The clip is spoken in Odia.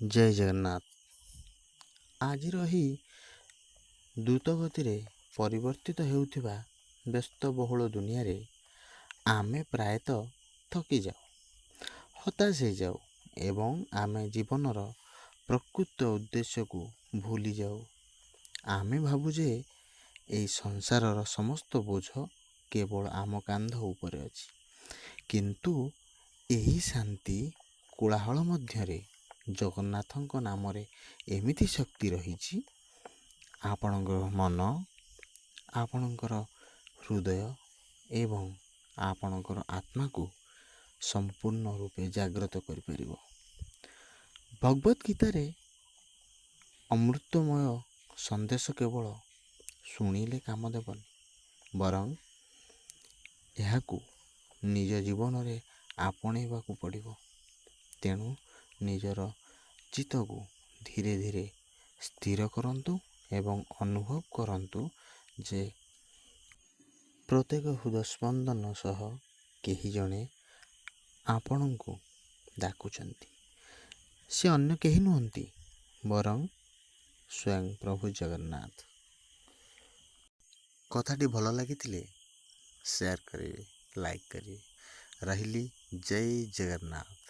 ଜୟ ଜଗନ୍ନାଥ। ଆଜିର ଏହି ଦ୍ରୁତଗତିରେ ପରିବର୍ତ୍ତିତ ହେଉଥିବା ବ୍ୟସ୍ତବହୁଳ ଦୁନିଆରେ ଆମେ ପ୍ରାୟତଃ ଥକିଯାଉ, ହତାଶ ହେଇଯାଉ ଏବଂ ଆମେ ଜୀବନର ପ୍ରକୃତ ଉଦ୍ଦେଶ୍ୟକୁ ଭୁଲିଯାଉ। ଆମେ ଭାବୁ ଯେ ଏହି ସଂସାରର ସମସ୍ତ ବୋଝ କେବଳ ଆମ କାନ୍ଧ ଉପରେ ଅଛି। କିନ୍ତୁ ଏହି ଶାନ୍ତି କୋଳାହଳ ମଧ୍ୟରେ ଜଗନ୍ନାଥଙ୍କ ନାମରେ ଏମିତି ଶକ୍ତି ରହିଛି, ଆପଣଙ୍କର ମନ, ଆପଣଙ୍କର ହୃଦୟ ଏବଂ ଆପଣଙ୍କର ଆତ୍ମାକୁ ସମ୍ପୂର୍ଣ୍ଣ ରୂପେ ଜାଗ୍ରତ କରିପାରିବ। ଭଗବତ ଗୀତାରେ ଅମୃତମୟ ସନ୍ଦେଶ କେବଳ ଶୁଣିଲେ କାମ ଦେବନି, ବରଂ ଏହାକୁ ନିଜ ଜୀବନରେ ଆପଣେଇବାକୁ ପଡ଼ିବ। ତେଣୁ ନିଜର ଚିତ୍ତକୁ ଧୀରେ ଧୀରେ ସ୍ଥିର କରନ୍ତୁ ଏବଂ ଅନୁଭବ କରନ୍ତୁ ଯେ ପ୍ରତ୍ୟେକ ହୃଦସ୍ପନ୍ଦନ ସହ କେହି ଜଣେ ଆପଣଙ୍କୁ ଡାକୁଛନ୍ତି। ସେ ଅନ୍ୟ କେହି ନୁହନ୍ତି, ବରଂ ସ୍ୱୟଂ ପ୍ରଭୁ ଜଗନ୍ନାଥ। କଥାଟି ଭଲ ଲାଗିଥିଲେ ସେୟାର କରିବେ, ଲାଇକ୍ କରିବେ। ରହିଲି, ଜୟ ଜଗନ୍ନାଥ।